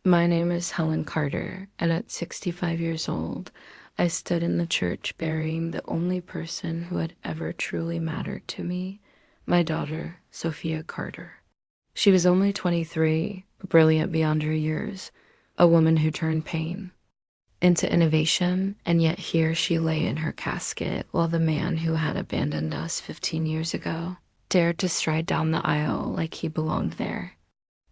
My name is Helen Carter, and at 65 years old, I stood in the church burying the only person who had ever truly mattered to me, my daughter, Sophia Carter. She was only 23, brilliant beyond her years, a woman who turned pain into innovation, and yet here she lay in her casket while the man who had abandoned us 15 years ago dared to stride down the aisle like he belonged there.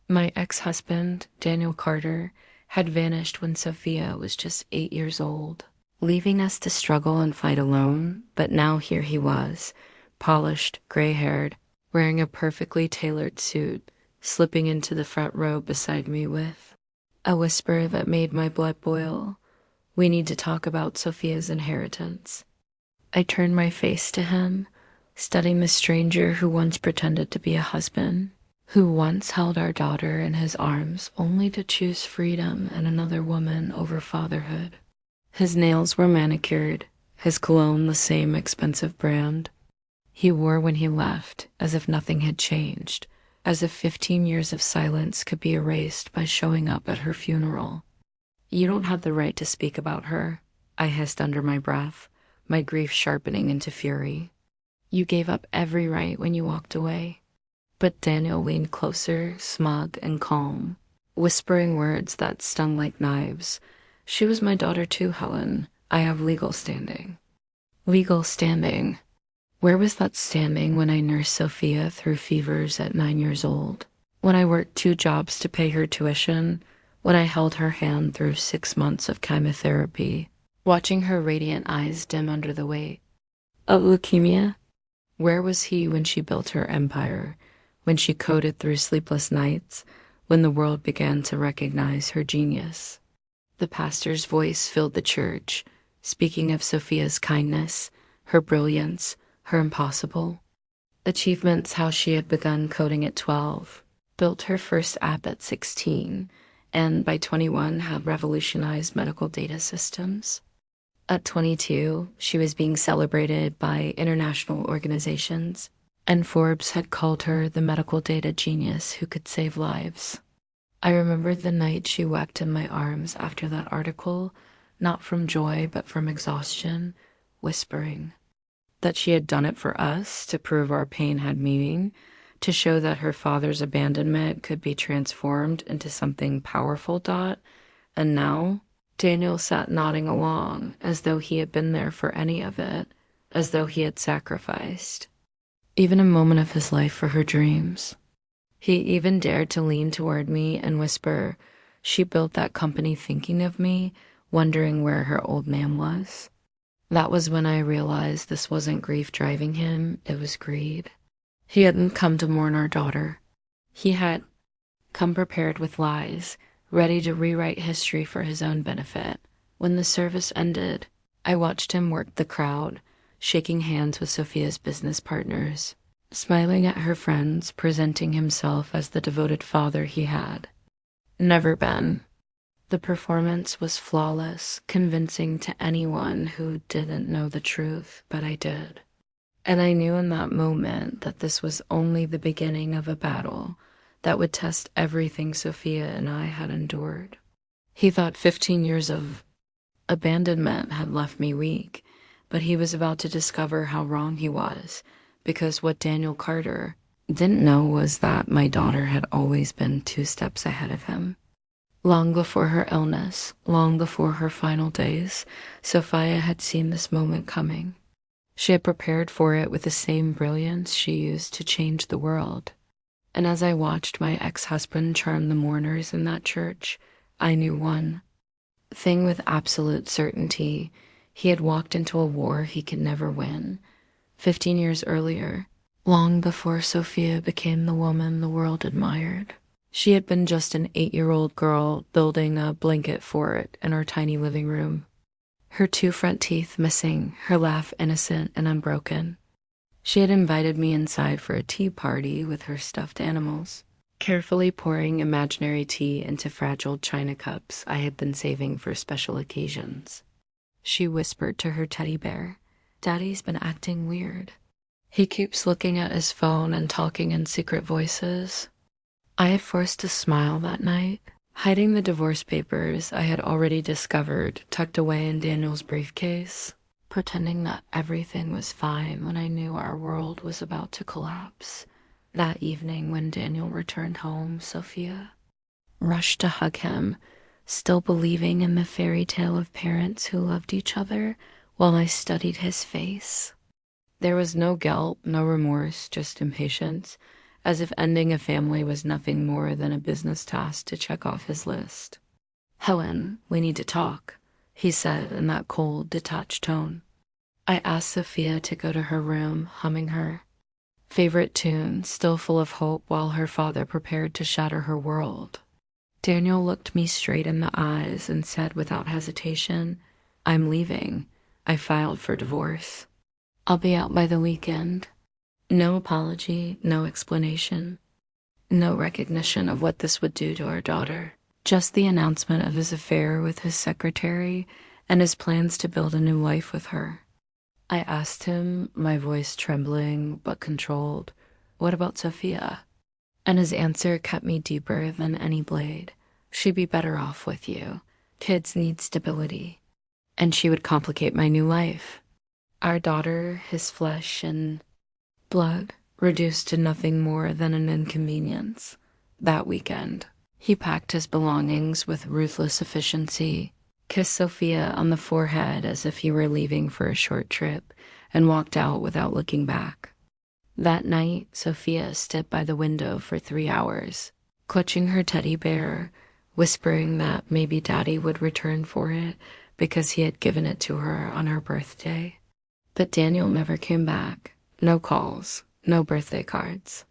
My ex-husband, Daniel Carter, had vanished when Sophia was just 8 years old, leaving us to struggle and fight alone, but now here he was, polished, gray-haired, wearing a perfectly tailored suit, slipping into the front row beside me with a whisper that made my blood boil. "We need to talk about Sophia's inheritance." I turned my face to him, studying the stranger who once pretended to be a husband, who once held our daughter in his arms only to choose freedom and another woman over fatherhood. His nails were manicured, his cologne the same expensive brand he wore when he left, as if nothing had changed, as if 15 years of silence could be erased by showing up at her funeral. "You don't have the right to speak about her," I hissed under my breath, my grief sharpening into fury. "You gave up every right when you walked away." But Daniel leaned closer, smug and calm, whispering words that stung like knives. "She was my daughter too, Helen. I have legal standing." Legal standing? Where was that standing when I nursed Sophia through fevers at 9 years old? When I worked 2 jobs to pay her tuition? When I held her hand through 6 months of chemotherapy, watching her radiant eyes dim under the weight of leukemia? Where was he when she built her empire? When she coded through sleepless nights, when the world began to recognize her genius? The pastor's voice filled the church, speaking of Sophia's kindness, her brilliance, her impossible achievements, how she had begun coding at 12, built her first app at 16, and by 21 had revolutionized medical data systems. At 22, she was being celebrated by international organizations, and Forbes had called her the medical data genius who could save lives. I remember the night she wept in my arms after that article, not from joy but from exhaustion, whispering that she had done it for us, to prove our pain had meaning, to show that her father's abandonment could be transformed into something powerful. And now Daniel sat nodding along, as though he had been there for any of it, as though he had sacrificed even a moment of his life for her dreams. He even dared to lean toward me and whisper, "She built that company thinking of me, wondering where her old man was." That was when I realized this wasn't grief driving him, it was greed. He hadn't come to mourn our daughter. He had come prepared with lies, ready to rewrite history for his own benefit. When the service ended, I watched him work the crowd, shaking hands with Sophia's business partners, smiling at her friends, presenting himself as the devoted father he had never been. The performance was flawless, convincing to anyone who didn't know the truth, but I did. And I knew in that moment that this was only the beginning of a battle that would test everything Sophia and I had endured. He thought 15 years of abandonment had left me weak, but he was about to discover how wrong he was, because what Daniel Carter didn't know was that my daughter had always been 2 steps ahead of him. Long before her illness, long before her final days, Sophia had seen this moment coming. She had prepared for it with the same brilliance she used to change the world. And as I watched my ex-husband charm the mourners in that church, I knew one thing with absolute certainty: he had walked into a war he could never win. 15 years earlier, long before Sophia became the woman the world admired, she had been just an 8-year-old girl building a blanket fort in her tiny living room, her 2 front teeth missing, her laugh innocent and unbroken. She had invited me inside for a tea party with her stuffed animals, carefully pouring imaginary tea into fragile china cups I had been saving for special occasions. She whispered to her teddy bear, "Daddy's been acting weird. He keeps looking at his phone and talking in secret voices." I had forced a smile that night, hiding the divorce papers I had already discovered tucked away in Daniel's briefcase, pretending that everything was fine when I knew our world was about to collapse. That evening when Daniel returned home, Sophia rushed to hug him, still believing in the fairy tale of parents who loved each other while I studied his face. There was no guilt, no remorse, just impatience, as if ending a family was nothing more than a business task to check off his list. "Helen, we need to talk," he said in that cold, detached tone. I asked Sophia to go to her room, humming her favorite tune, still full of hope, while her father prepared to shatter her world. Daniel looked me straight in the eyes and said without hesitation, "I'm leaving. I filed for divorce. I'll be out by the weekend." No apology, no explanation, no recognition of what this would do to our daughter. Just the announcement of his affair with his secretary and his plans to build a new life with her. I asked him, my voice trembling but controlled, "What about Sophia?" And his answer cut me deeper than any blade. "She'd be better off with you. Kids need stability. And she would complicate my new life." Our daughter, his flesh and blood, reduced to nothing more than an inconvenience. That weekend, he packed his belongings with ruthless efficiency, kissed Sophia on the forehead as if he were leaving for a short trip, and walked out without looking back. That night, Sophia stood by the window for 3 hours, clutching her teddy bear, whispering that maybe Daddy would return for it because he had given it to her on her birthday. But Daniel never came back. No calls, no birthday cards,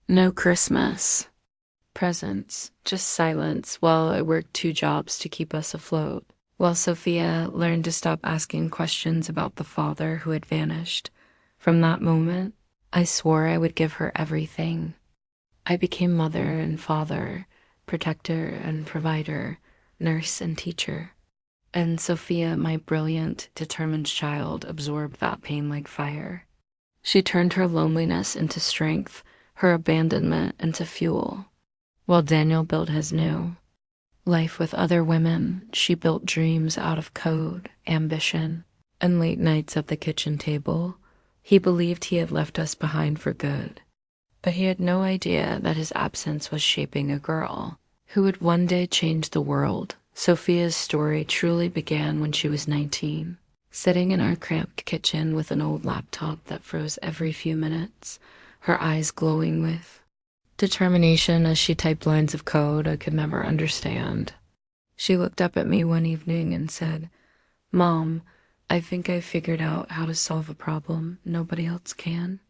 no Christmas presents, just silence while I worked 2 jobs to keep us afloat, while Sophia learned to stop asking questions about the father who had vanished. From that moment, I swore I would give her everything. I became mother and father, protector and provider, nurse and teacher. And Sophia, my brilliant, determined child, absorbed that pain like fire. She turned her loneliness into strength, her abandonment into fuel. While Daniel built his new life with other women, she built dreams out of code, ambition, and late nights at the kitchen table. He believed he had left us behind for good, but he had no idea that his absence was shaping a girl who would one day change the world. Sophia's story truly began when she was 19, sitting in our cramped kitchen with an old laptop that froze every few minutes, her eyes glowing with determination as she typed lines of code I could never understand. She looked up at me one evening and said, "Mom, I think I figured out how to solve a problem nobody else can."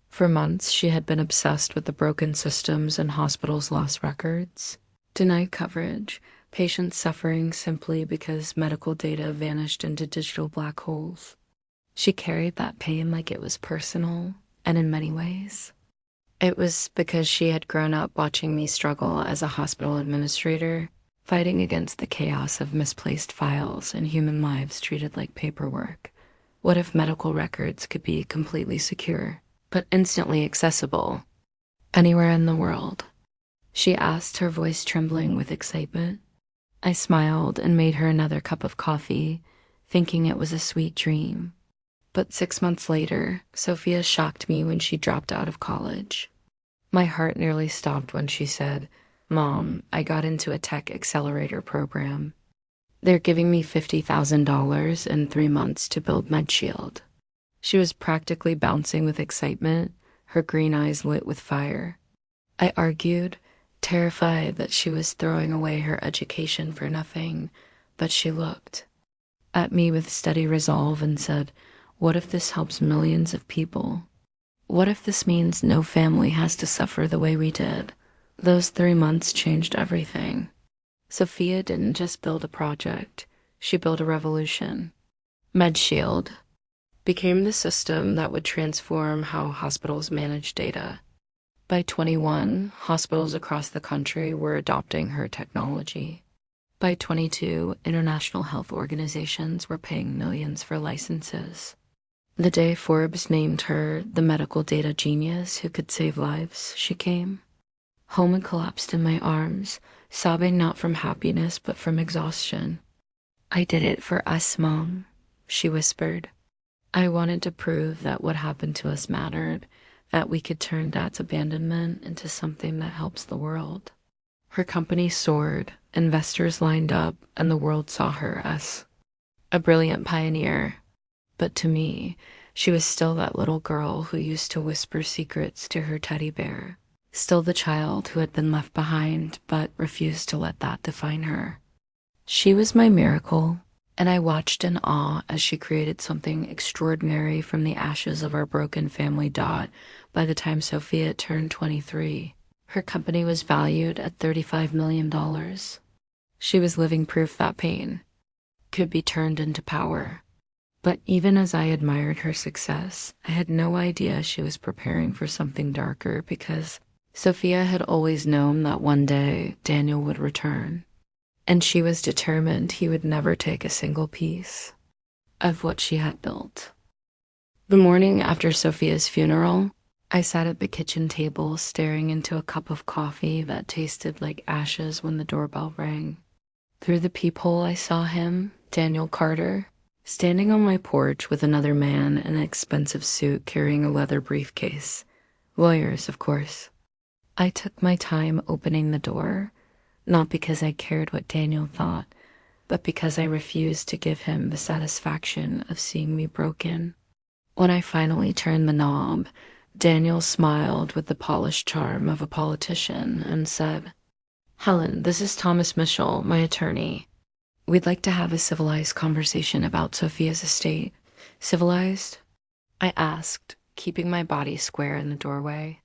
For months, she had been obsessed with the broken systems and hospitals' lost records, denied coverage, patients suffering simply because medical data vanished into digital black holes. She carried that pain like it was personal, and in many ways, it was because she had grown up watching me struggle as a hospital administrator, fighting against the chaos of misplaced files and human lives treated like paperwork. What if medical records could be completely secure, but instantly accessible anywhere in the world? She asked, her voice trembling with excitement. I smiled and made her another cup of coffee, thinking it was a sweet dream. But 6 months later, Sophia shocked me when she dropped out of college. My heart nearly stopped when she said, "Mom, I got into a tech accelerator program. They're giving me $50,000 in 3 months to build MedShield." She was practically bouncing with excitement, her green eyes lit with fire. I argued, terrified that she was throwing away her education for nothing, but she looked at me with steady resolve and said, "What if this helps millions of people? What if this means no family has to suffer the way we did?" Those 3 months changed everything. Sophia didn't just build a project, she built a revolution. MedShield became the system that would transform how hospitals manage data. By 21, hospitals across the country were adopting her technology. By 22, international health organizations were paying millions for licenses. The day Forbes named her the medical data genius who could save lives, she came home and collapsed in my arms, sobbing not from happiness but from exhaustion. "I did it for us, Mom," she whispered. "I wanted to prove that what happened to us mattered, that we could turn Dad's abandonment into something that helps the world." Her company soared, investors lined up, and the world saw her as a brilliant pioneer. But to me, she was still that little girl who used to whisper secrets to her teddy bear, still the child who had been left behind but refused to let that define her. She was my miracle, and I watched in awe as she created something extraordinary from the ashes of our broken family dot by the time Sophia turned 23. Her company was valued at $35 million. She was living proof that pain could be turned into power. But even as I admired her success, I had no idea she was preparing for something darker, because Sophia had always known that one day Daniel would return, and she was determined he would never take a single piece of what she had built. The morning after Sophia's funeral, I sat at the kitchen table staring into a cup of coffee that tasted like ashes when the doorbell rang. Through the peephole I saw him, Daniel Carter, standing on my porch with another man in an expensive suit carrying a leather briefcase. Lawyers, of course. I took my time opening the door, not because I cared what Daniel thought, but because I refused to give him the satisfaction of seeing me broken. When I finally turned the knob, Daniel smiled with the polished charm of a politician and said, "Helen, this is Thomas Mitchell, my attorney. We'd like to have a civilized conversation about Sophia's estate." "Civilized?" I asked, keeping my body square in the doorway.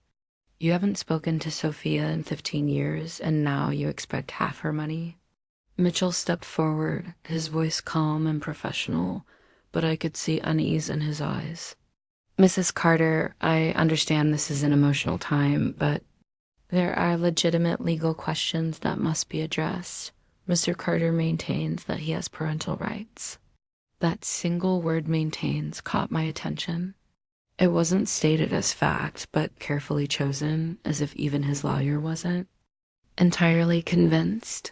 "You haven't spoken to Sophia in 15 years, and now you expect half her money?" Mitchell stepped forward, his voice calm and professional, but I could see unease in his eyes. "Mrs. Carter, I understand this is an emotional time, but there are legitimate legal questions that must be addressed. Mr. Carter maintains that he has parental rights." That single word, "maintains," caught my attention. It wasn't stated as fact, but carefully chosen, as if even his lawyer wasn't. Entirely convinced,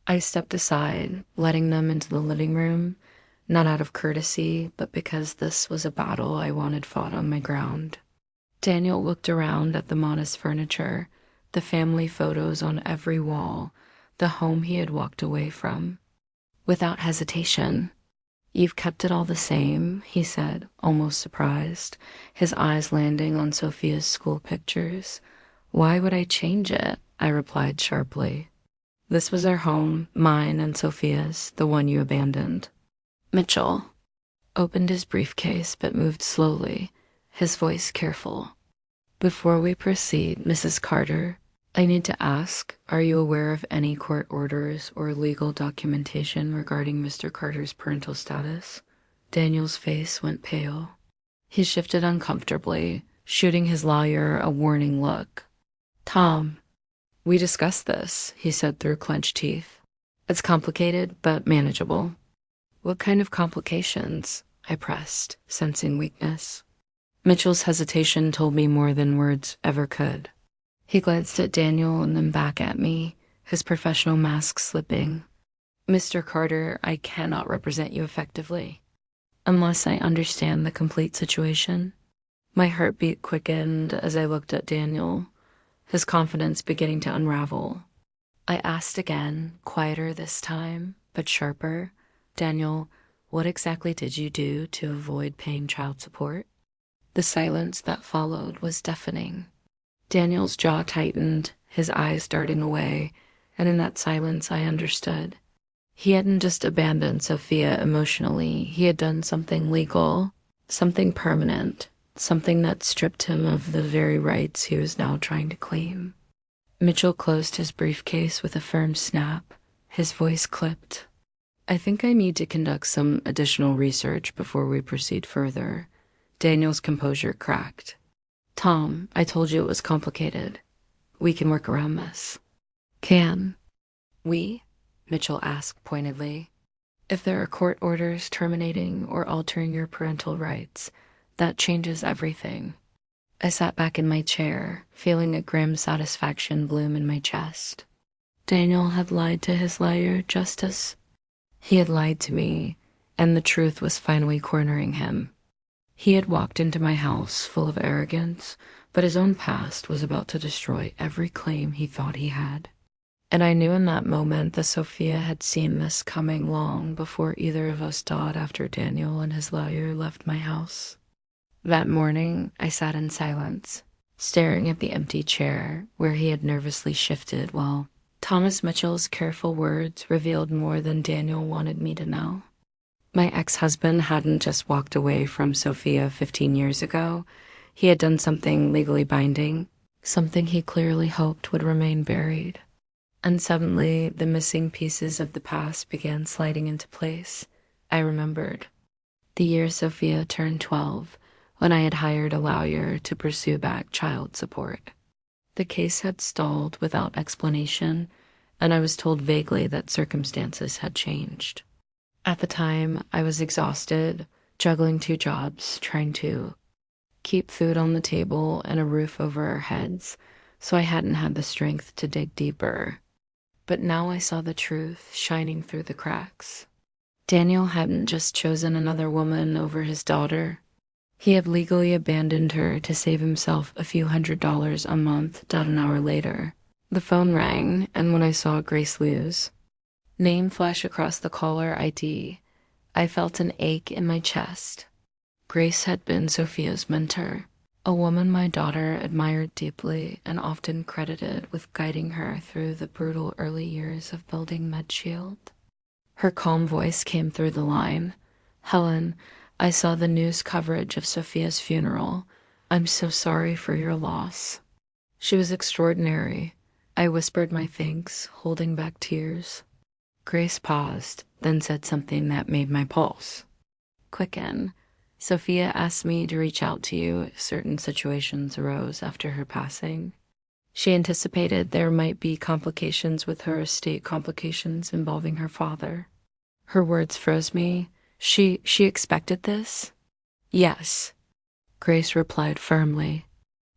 I stepped aside, letting them into the living room, not out of courtesy, but because this was a battle I wanted fought on my ground. Daniel looked around at the modest furniture, the family photos on every wall, the home he had walked away from. Without hesitation, "You've kept it all the same," he said, almost surprised, his eyes landing on Sophia's school pictures. "Why would I change it?" I replied sharply. "This was our home, mine and Sophia's, the one you abandoned." Mitchell opened his briefcase but moved slowly, his voice careful. "Before we proceed, Mrs. Carter, I need to ask, are you aware of any court orders or legal documentation regarding Mr. Carter's parental status?" Daniel's face went pale. He shifted uncomfortably, shooting his lawyer a warning look. "Tom, we discussed this," he said through clenched teeth. "It's complicated, but manageable." "What kind of complications?" I pressed, sensing weakness. Mitchell's hesitation told me more than words ever could. He glanced at Daniel and then back at me, his professional mask slipping. "Mr. Carter, I cannot represent you effectively unless I understand the complete situation." My heartbeat quickened as I looked at Daniel, his confidence beginning to unravel. I asked again, quieter this time, but sharper, "Daniel, what exactly did you do to avoid paying child support?" The silence that followed was deafening. Daniel's jaw tightened, his eyes darting away, and in that silence I understood. He hadn't just abandoned Sophia emotionally, he had done something legal, something permanent, something that stripped him of the very rights he was now trying to claim. Mitchell closed his briefcase with a firm snap, his voice clipped. "I think I need to conduct some additional research before we proceed further." Daniel's composure cracked. "Tom, I told you it was complicated. We can work around this." "Can we?" Mitchell asked pointedly. "If there are court orders terminating or altering your parental rights, that changes everything." I sat back in my chair, feeling a grim satisfaction bloom in my chest. Daniel had lied to his lawyer, Justice. He had lied to me, and the truth was finally cornering him. He had walked into my house full of arrogance, but his own past was about to destroy every claim he thought he had. And I knew in that moment that Sophia had seen this coming long before either of us died after Daniel and his lawyer left my house. That morning, I sat in silence, staring at the empty chair where he had nervously shifted while Thomas Mitchell's careful words revealed more than Daniel wanted me to know. My ex-husband hadn't just walked away from Sophia 15 years ago. He had done something legally binding, something he clearly hoped would remain buried. And suddenly, the missing pieces of the past began sliding into place. I remembered the year Sophia turned 12, when I had hired a lawyer to pursue back child support. The case had stalled without explanation, and I was told vaguely that circumstances had changed. At the time, I was exhausted, juggling 2 jobs, trying to keep food on the table and a roof over our heads, so I hadn't had the strength to dig deeper. But now I saw the truth shining through the cracks. Daniel hadn't just chosen another woman over his daughter. He had legally abandoned her to save himself a few $100s a month. An hour later, the phone rang, and when I saw Grace Liu's name flash across the caller ID, I felt an ache in my chest. Grace had been Sophia's mentor, a woman my daughter admired deeply and often credited with guiding her through the brutal early years of building MedShield. Her calm voice came through the line. "Helen, I saw the news coverage of Sophia's funeral. I'm so sorry for your loss." She was extraordinary. I whispered my thanks, holding back tears. Grace paused, then said something that made my pulse quicken. "Sophia asked me to reach out to you if certain situations arose after her passing. She anticipated there might be complications with her estate, complications involving her father." Her words froze me. She expected this?" "Yes," Grace replied firmly.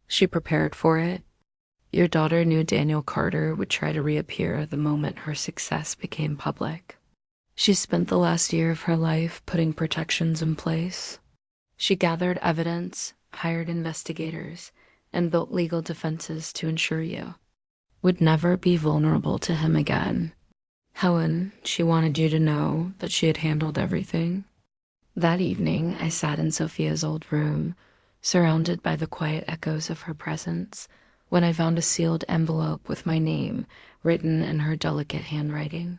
"She prepared for it. Your daughter knew Daniel Carter would try to reappear the moment her success became public. She spent the last year of her life putting protections in place. She gathered evidence, hired investigators, and built legal defenses to ensure you would never be vulnerable to him again. Helen, she wanted you to know that she had handled everything." That evening, I sat in Sophia's old room, surrounded by the quiet echoes of her presence, when I found a sealed envelope with my name written in her delicate handwriting.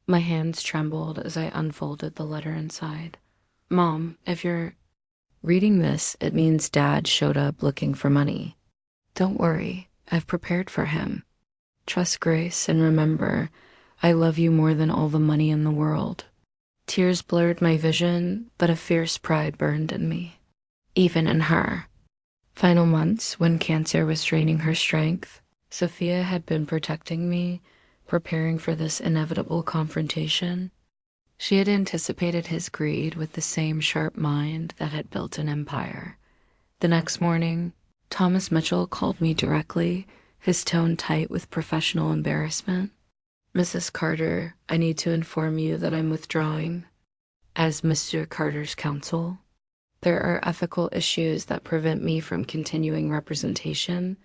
My hands trembled as I unfolded the letter inside. "Mom, if you're reading this, it means Dad showed up looking for money. Don't worry, I've prepared for him. Trust Grace and remember, I love you more than all the money in the world." Tears blurred my vision, but a fierce pride burned in me, even in her. Final months, when cancer was draining her strength, Sophia had been protecting me, preparing for this inevitable confrontation. She had anticipated his greed with the same sharp mind that had built an empire. The next morning, Thomas Mitchell called me directly, his tone tight with professional embarrassment. "Mrs. Carter, I need to inform you that I'm withdrawing as Mr. Carter's counsel. There are ethical issues that prevent me from continuing representation."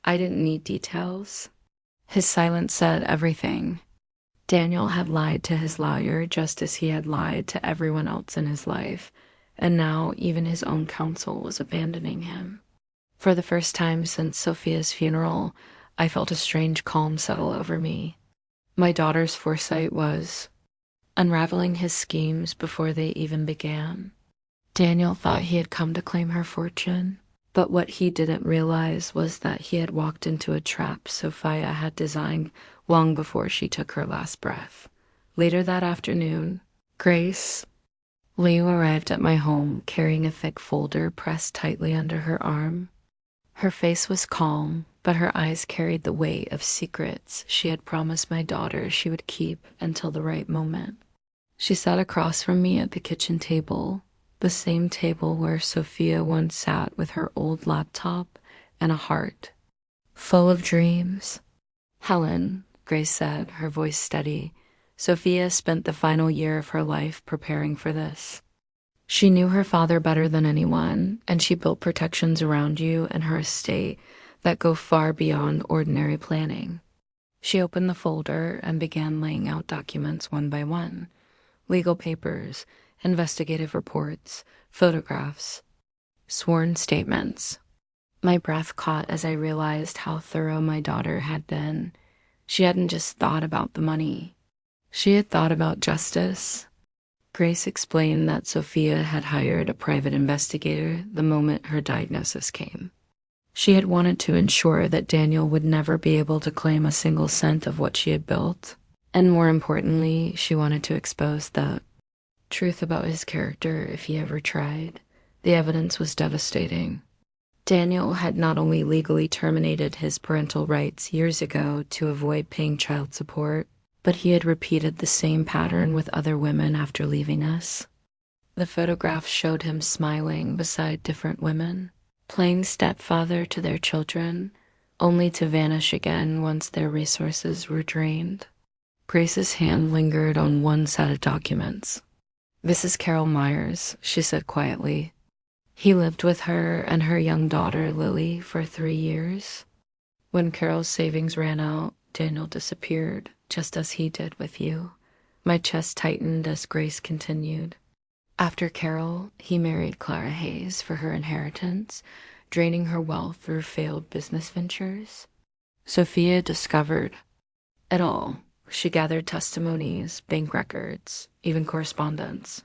I didn't need details. His silence said everything. Daniel had lied to his lawyer just as he had lied to everyone else in his life, and now even his own counsel was abandoning him. For the first time since Sophia's funeral, I felt a strange calm settle over me. My daughter's foresight was unraveling his schemes before they even began. Daniel thought he had come to claim her fortune, but what he didn't realize was that he had walked into a trap Sophia had designed long before she took her last breath. Later that afternoon, Grace Liu arrived at my home carrying a thick folder pressed tightly under her arm. Her face was calm, but her eyes carried the weight of secrets she had promised my daughter she would keep until the right moment. She sat across from me at the kitchen table, the same table where Sophia once sat with her old laptop and a heart full of dreams. "Helen, Grace said, her voice steady. Sophia spent the final year of her life preparing for this. She knew her father better than anyone, and she built protections around you and her estate that go far beyond ordinary planning. She opened the folder and began laying out documents one by one. Legal papers, investigative reports, photographs, sworn statements. My breath caught as I realized how thorough my daughter had been. She hadn't just thought about the money. She had thought about justice. Grace explained that Sophia had hired a private investigator the moment her diagnosis came. She had wanted to ensure that Daniel would never be able to claim a single cent of what she had built. And more importantly, she wanted to expose the truth about his character if he ever tried. The evidence was devastating. Daniel had not only legally terminated his parental rights years ago to avoid paying child support, but he had repeated the same pattern with other women after leaving us. The photographs showed him smiling beside different women, playing stepfather to their children, only to vanish again once their resources were drained. Grace's hand lingered on one set of documents. "This is Carol Myers," she said quietly. "He lived with her and her young daughter, Lily, for 3 years. When Carol's savings ran out, Daniel disappeared, just as he did with you." My chest tightened as Grace continued. "After Carol, he married Clara Hayes for her inheritance, draining her wealth through failed business ventures. Sophia discovered it all. She gathered testimonies, bank records, even correspondence.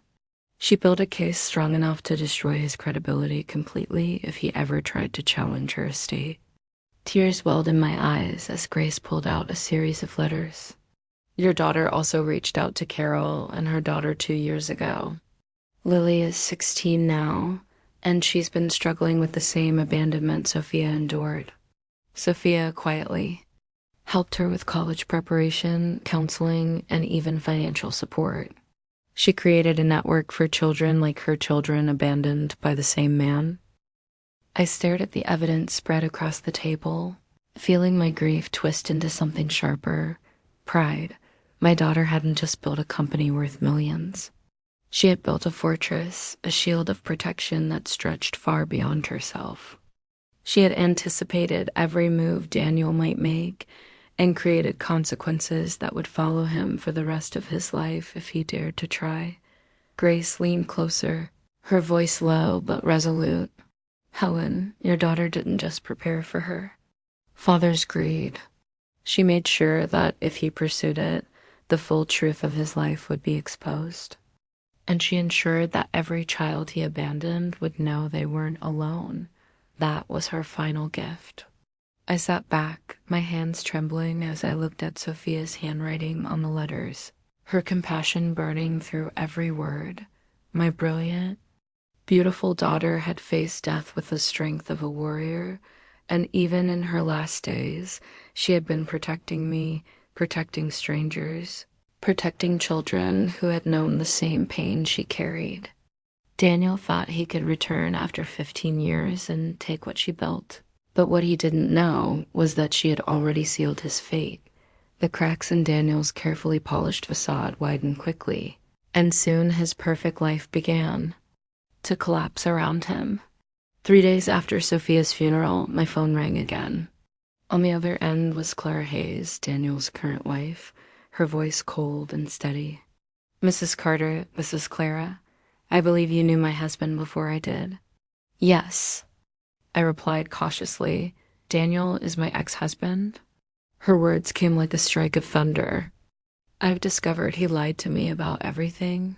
She built a case strong enough to destroy his credibility completely if he ever tried to challenge her estate." Tears welled in my eyes as Grace pulled out a series of letters. "Your daughter also reached out to Carol and her daughter 2 years ago. Lily is 16 now, and she's been struggling with the same abandonment Sophia endured. Sophia quietly helped her with college preparation, counseling, and even financial support. She created a network for children like her children abandoned by the same man." I stared at the evidence spread across the table, feeling my grief twist into something sharper. Pride. My daughter hadn't just built a company worth millions. She had built a fortress, a shield of protection that stretched far beyond herself. She had anticipated every move Daniel might make and created consequences that would follow him for the rest of his life if he dared to try. Grace leaned closer, her voice low but resolute. "Helen, your daughter didn't just prepare for her father's greed. She made sure that if he pursued it, the full truth of his life would be exposed. And she ensured that every child he abandoned would know they weren't alone. That was her final gift." I sat back, my hands trembling as I looked at Sophia's handwriting on the letters, her compassion burning through every word. My brilliant, beautiful daughter had faced death with the strength of a warrior, and even in her last days, she had been protecting me, protecting strangers, protecting children who had known the same pain she carried. Daniel thought he could return after 15 years and take what she built. But what he didn't know was that she had already sealed his fate. The cracks in Daniel's carefully polished facade widened quickly, and soon his perfect life began to collapse around him. 3 days after Sophia's funeral, my phone rang again. On the other end was Clara Hayes, Daniel's current wife, her voice cold and steady. "Mrs. Carter, this is Clara. I believe you knew my husband before I did." "Yes," I replied cautiously. "Daniel is my ex-husband." Her words came like a strike of thunder. "I've discovered he lied to me about everything.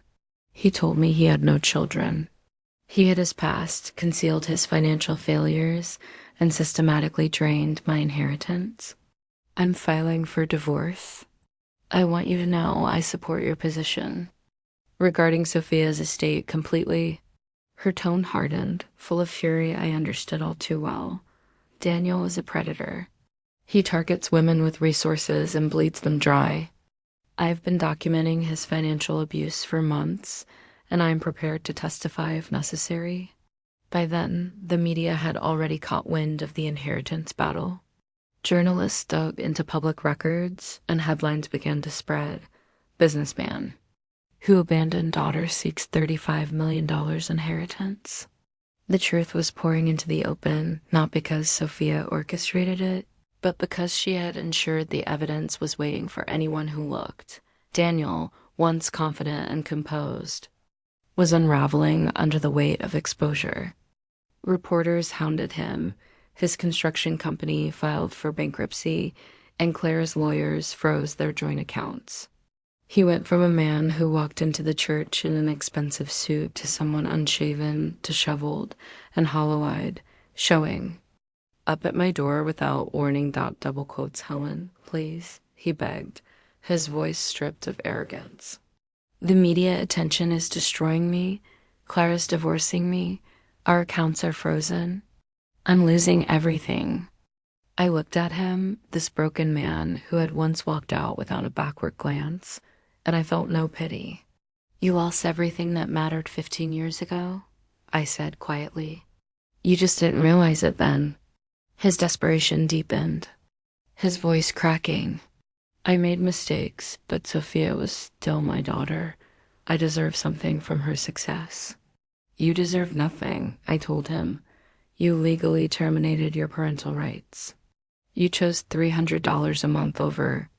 He told me he had no children. He hid his past, concealed his financial failures, and systematically drained my inheritance. I'm filing for divorce. I want you to know I support your position regarding Sophia's estate completely." Her tone hardened, full of fury I understood all too well. Daniel is a predator. He targets women with resources and bleeds them dry. I've been documenting his financial abuse for months, and I am prepared to testify if necessary. By then, the media had already caught wind of the inheritance battle. Journalists dug into public records, and headlines began to spread. Businessman who abandoned daughter seeks $35 million inheritance. The truth was pouring into the open, not because Sophia orchestrated it, but because she had ensured the evidence was waiting for anyone who looked. Daniel, once confident and composed, was unraveling under the weight of exposure. Reporters hounded him. His construction company filed for bankruptcy, and Claire's lawyers froze their joint accounts. He went from a man who walked into the church in an expensive suit to someone unshaven, disheveled, and hollow-eyed, showing up at my door without warning. Double quotes, Helen, please, he begged, his voice stripped of arrogance. The media attention is destroying me. Clara's divorcing me. Our accounts are frozen. I'm losing everything. I looked at him, this broken man who had once walked out without a backward glance, and I felt no pity. You lost everything that mattered 15 years ago, I said quietly. You just didn't realize it then. His desperation deepened, his voice cracking. I made mistakes, but Sophia was still my daughter. I deserve something from her success. You deserve nothing, I told him. You legally terminated your parental rights. You chose $300 a month over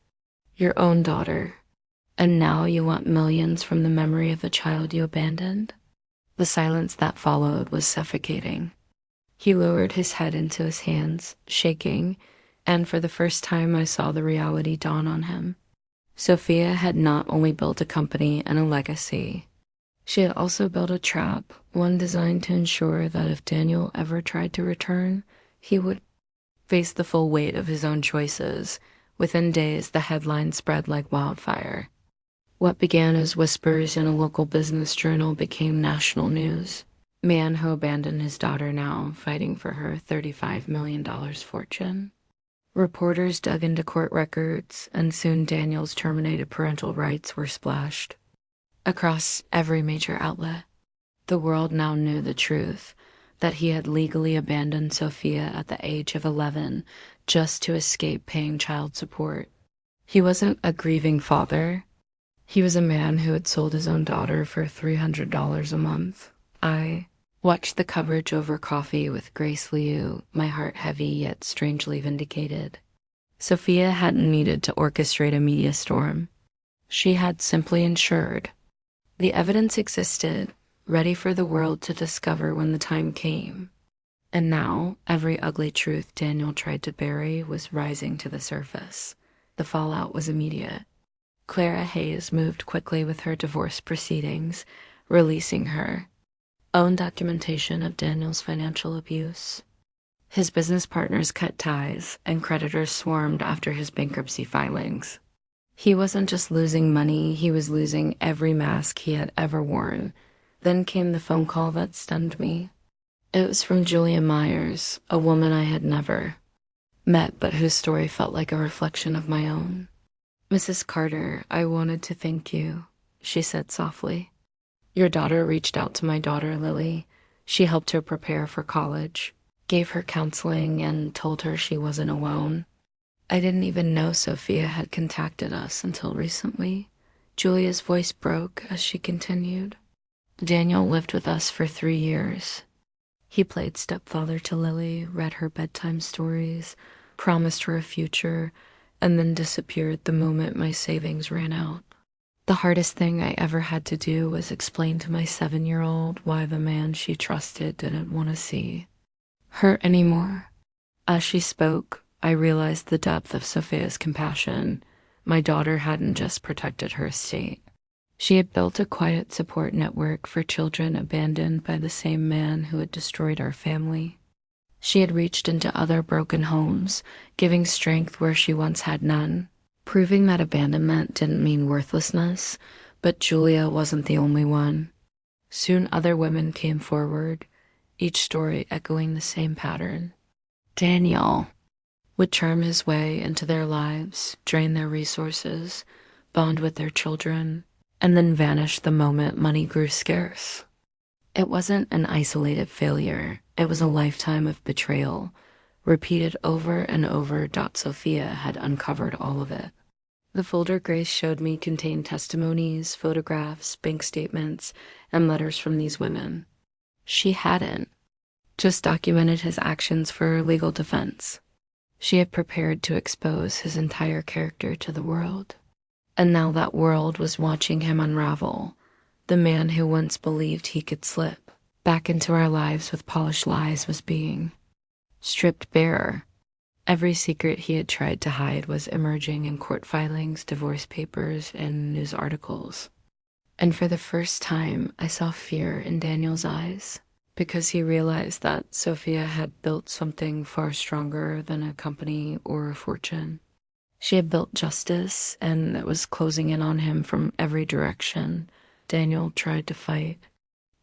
your own daughter. And now you want millions from the memory of the child you abandoned? The silence that followed was suffocating. He lowered his head into his hands, shaking, and for the first time I saw the reality dawn on him. Sophia had not only built a company and a legacy, she had also built a trap, one designed to ensure that if Daniel ever tried to return, he would face the full weight of his own choices. Within days, the headlines spread like wildfire. What began as whispers in a local business journal became national news. Man who abandoned his daughter now fighting for her $35 million fortune. Reporters dug into court records, and soon Daniel's terminated parental rights were splashed across every major outlet. The world now knew the truth, that he had legally abandoned Sophia at the age of 11 just to escape paying child support. He wasn't a grieving father. He was a man who had sold his own daughter for $300 a month. I watched the coverage over coffee with Grace Liu, my heart heavy yet strangely vindicated. Sophia hadn't needed to orchestrate a media storm. She had simply ensured. The evidence existed, ready for the world to discover when the time came. And now, every ugly truth Daniel tried to bury was rising to the surface. The fallout was immediate. Clara Hayes moved quickly with her divorce proceedings, releasing her own documentation of Daniel's financial abuse. His business partners cut ties, and creditors swarmed after his bankruptcy filings. He wasn't just losing money, he was losing every mask he had ever worn. Then came the phone call that stunned me. It was from Julia Myers, a woman I had never met, but whose story felt like a reflection of my own. Mrs. Carter, I wanted to thank you, she said softly. Your daughter reached out to my daughter, Lily. She helped her prepare for college, gave her counseling, and told her she wasn't alone. I didn't even know Sophia had contacted us until recently. Julia's voice broke as she continued. Daniel lived with us for 3 years. He played stepfather to Lily, read her bedtime stories, promised her a future, and then disappeared the moment my savings ran out. The hardest thing I ever had to do was explain to my 7-year-old why the man she trusted didn't want to see her anymore. As she spoke, I realized the depth of Sophia's compassion. My daughter hadn't just protected her estate. She had built a quiet support network for children abandoned by the same man who had destroyed our family. She had reached into other broken homes, giving strength where she once had none, proving that abandonment didn't mean worthlessness, but Julia wasn't the only one. Soon other women came forward, each story echoing the same pattern. Daniel would charm his way into their lives, drain their resources, bond with their children, and then vanish the moment money grew scarce. It wasn't an isolated failure. It was a lifetime of betrayal, repeated over and over. Sophia had uncovered all of it. The folder Grace showed me contained testimonies, photographs, bank statements, and letters from these women. She hadn't just documented his actions for legal defense. She had prepared to expose his entire character to the world. And now that world was watching him unravel. The man who once believed he could slip back into our lives with polished lies was being stripped bare. Every secret he had tried to hide was emerging in court filings, divorce papers, and news articles. And for the first time, I saw fear in Daniel's eyes, because he realized that Sophia had built something far stronger than a company or a fortune. She had built justice, and it was closing in on him from every direction. Daniel tried to fight.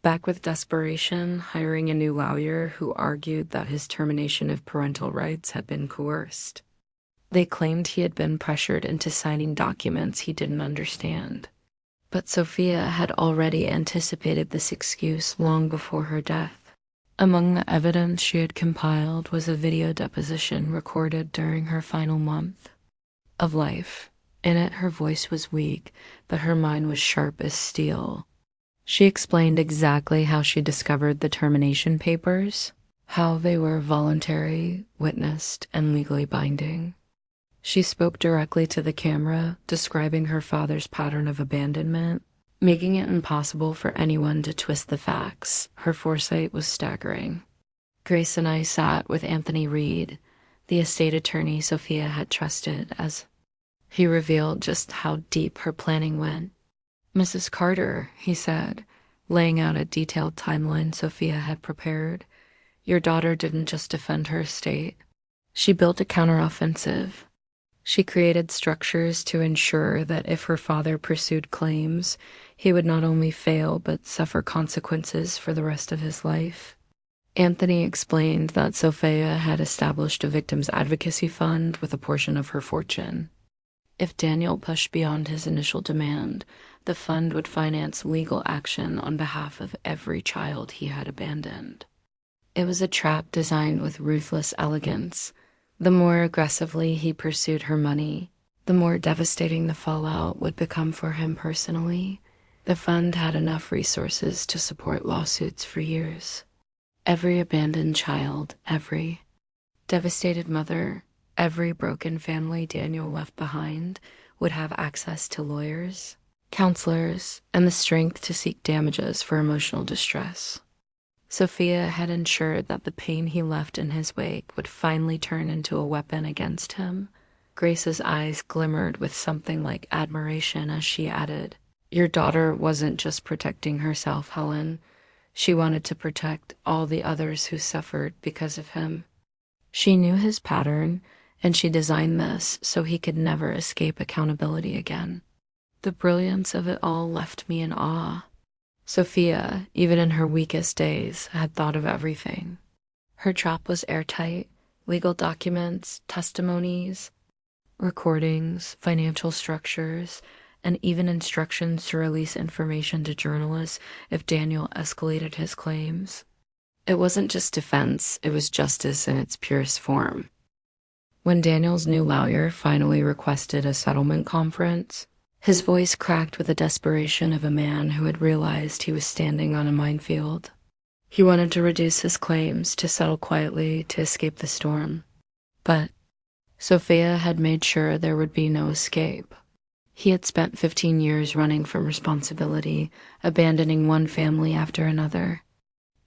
Back with desperation, hiring a new lawyer who argued that his termination of parental rights had been coerced. They claimed he had been pressured into signing documents he didn't understand. But Sophia had already anticipated this excuse long before her death. Among the evidence she had compiled was a video deposition recorded during her final month of life. In it, her voice was weak, but her mind was sharp as steel. She explained exactly how she discovered the termination papers, how they were voluntary, witnessed, and legally binding. She spoke directly to the camera, describing her father's pattern of abandonment, making it impossible for anyone to twist the facts. Her foresight was staggering. Grace and I sat with Anthony Reed, the estate attorney Sophia had trusted, as he revealed just how deep her planning went. "Mrs. Carter," he said, laying out a detailed timeline Sophia had prepared, "your daughter didn't just defend her estate. She built a counteroffensive. She created structures to ensure that if her father pursued claims, he would not only fail but suffer consequences for the rest of his life." Anthony explained that Sophia had established a victims advocacy fund with a portion of her fortune. If Daniel pushed beyond his initial demand, the fund would finance legal action on behalf of every child he had abandoned. It was a trap designed with ruthless elegance. The more aggressively he pursued her money, the more devastating the fallout would become for him personally. The fund had enough resources to support lawsuits for years. Every abandoned child, every devastated mother, every broken family Daniel left behind would have access to lawyers, counselors, and the strength to seek damages for emotional distress. Sophia had ensured that the pain he left in his wake would finally turn into a weapon against him. Grace's eyes glimmered with something like admiration as she added, "Your daughter wasn't just protecting herself, Helen. She wanted to protect all the others who suffered because of him. She knew his pattern, and she designed this so he could never escape accountability again." The brilliance of it all left me in awe. Sophia, even in her weakest days, had thought of everything. Her trap was airtight: legal documents, testimonies, recordings, financial structures, and even instructions to release information to journalists if Daniel escalated his claims. It wasn't just defense, it was justice in its purest form. When Daniel's new lawyer finally requested a settlement conference, his voice cracked with the desperation of a man who had realized he was standing on a minefield. He wanted to reduce his claims, to settle quietly, to escape the storm. But Sophia had made sure there would be no escape. He had spent 15 years running from responsibility, abandoning one family after another.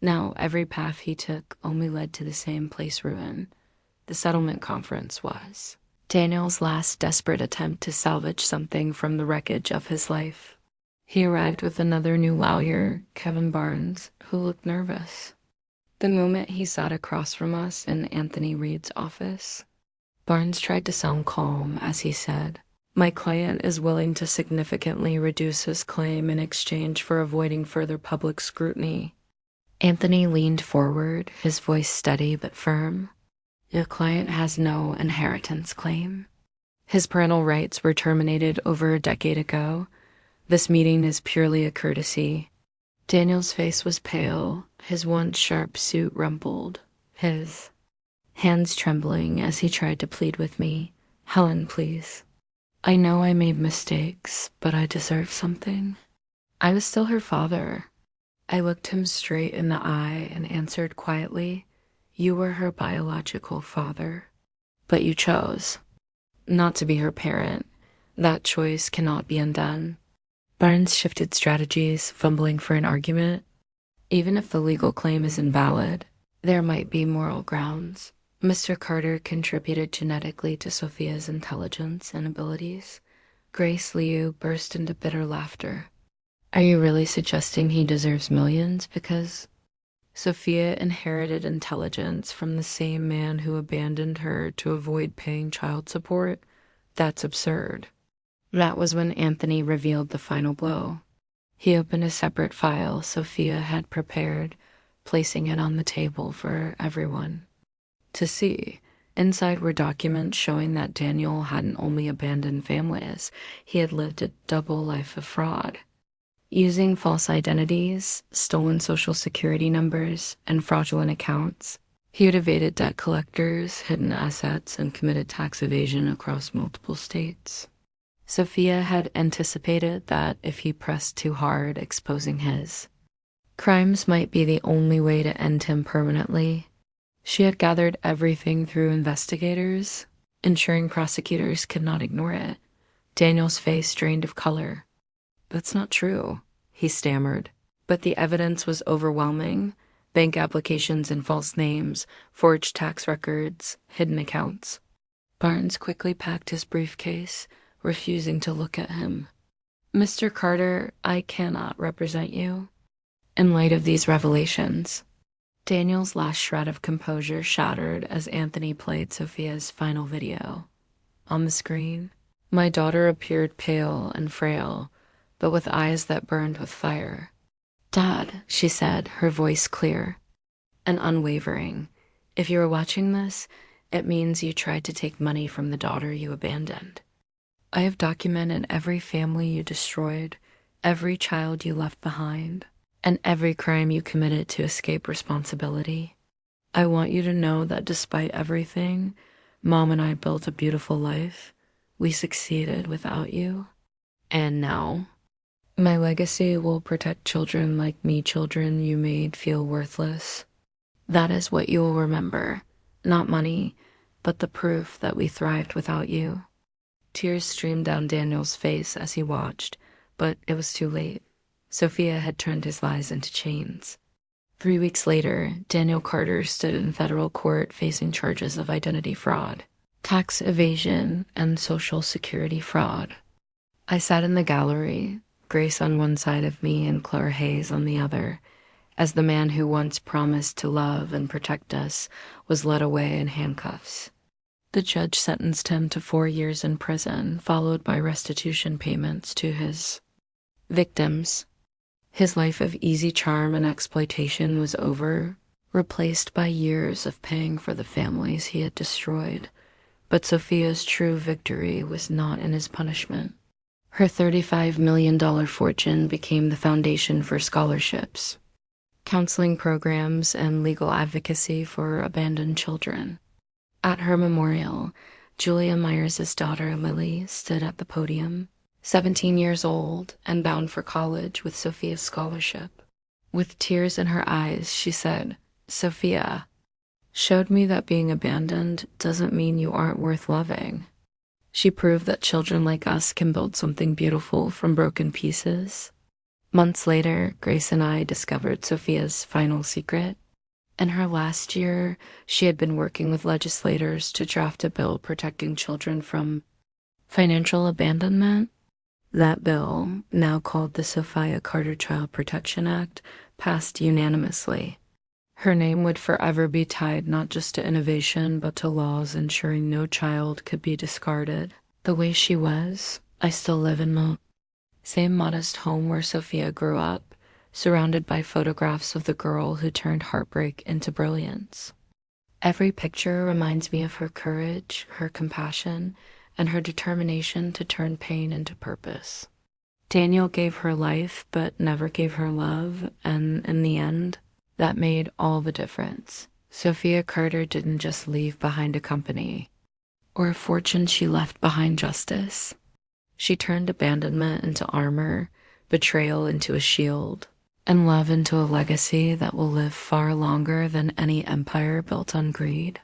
Now every path he took only led to the same place: ruin. The settlement conference was Daniel's last desperate attempt to salvage something from the wreckage of his life. He arrived with another new lawyer, Kevin Barnes, who looked nervous. The moment he sat across from us in Anthony Reed's office, Barnes tried to sound calm as he said, "My client is willing to significantly reduce his claim in exchange for avoiding further public scrutiny." Anthony leaned forward, his voice steady but firm. "Your client has no inheritance claim. His parental rights were terminated over a decade ago. This meeting is purely a courtesy." Daniel's face was pale, his once sharp suit rumpled. His hands trembling as he tried to plead with me. "Helen, please. I know I made mistakes, but I deserve something." I was still her father. I looked him straight in the eye and answered quietly, "You were her biological father, but you chose not to be her parent. That choice cannot be undone." Barnes shifted strategies, fumbling for an argument. "Even if the legal claim is invalid, there might be moral grounds. Mr. Carter contributed genetically to Sophia's intelligence and abilities." Grace Liu burst into bitter laughter. "Are you really suggesting he deserves millions because Sophia inherited intelligence from the same man who abandoned her to avoid paying child support? That's absurd." That was when Anthony revealed the final blow. He opened a separate file Sophia had prepared, placing it on the table for everyone to see. Inside were documents showing that Daniel hadn't only abandoned families, he had lived a double life of fraud. Using false identities, stolen social security numbers, and fraudulent accounts, he had evaded debt collectors, hidden assets, and committed tax evasion across multiple states. Sophia had anticipated that if he pressed too hard exposing his crimes might be the only way to end him permanently. She had gathered everything through investigators, ensuring prosecutors could not ignore it. Daniel's face drained of color. "That's not true," he stammered. But the evidence was overwhelming. Bank applications and false names, forged tax records, hidden accounts. Barnes quickly packed his briefcase, refusing to look at him. "Mr. Carter, I cannot represent you in light of these revelations." Daniel's last shred of composure shattered as Anthony played Sophia's final video. On the screen, my daughter appeared pale and frail, but with eyes that burned with fire. "Dad," she said, her voice clear and unwavering, "if you are watching this, it means you tried to take money from the daughter you abandoned. I have documented every family you destroyed, every child you left behind, and every crime you committed to escape responsibility. I want you to know that despite everything, Mom and I built a beautiful life. We succeeded without you. And now, my legacy will protect children like me, children you made feel worthless. That is what you will remember, not money, but the proof that we thrived without you." Tears streamed down Daniel's face as he watched, but it was too late. Sophia had turned his lies into chains. 3 weeks later, Daniel Carter stood in federal court facing charges of identity fraud, tax evasion, and social security fraud. I sat in the gallery, Grace on one side of me and Claire Hayes on the other, as the man who once promised to love and protect us was led away in handcuffs. The judge sentenced him to 4 years in prison, followed by restitution payments to his victims. His life of easy charm and exploitation was over, replaced by years of paying for the families he had destroyed. But Sophia's true victory was not in his punishment. Her $35 million fortune became the foundation for scholarships, counseling programs, and legal advocacy for abandoned children. At her memorial, Julia Myers' daughter, Lily, stood at the podium, 17 years old and bound for college with Sophia's scholarship. With tears in her eyes, she said, "Sophia showed me that being abandoned doesn't mean you aren't worth loving. She proved that children like us can build something beautiful from broken pieces." Months later, Grace and I discovered Sophia's final secret. In her last year, she had been working with legislators to draft a bill protecting children from financial abandonment. That bill, now called the Sophia Carter Child Protection Act, passed unanimously. Her name would forever be tied not just to innovation, but to laws ensuring no child could be discarded. The way she was, I still live in the same modest home where Sophia grew up, surrounded by photographs of the girl who turned heartbreak into brilliance. Every picture reminds me of her courage, her compassion, and her determination to turn pain into purpose. Daniel gave her life, but never gave her love, and in the end, that made all the difference. Sophia Carter didn't just leave behind a company or a fortune, she left behind justice. She turned abandonment into armor, betrayal into a shield, and love into a legacy that will live far longer than any empire built on greed.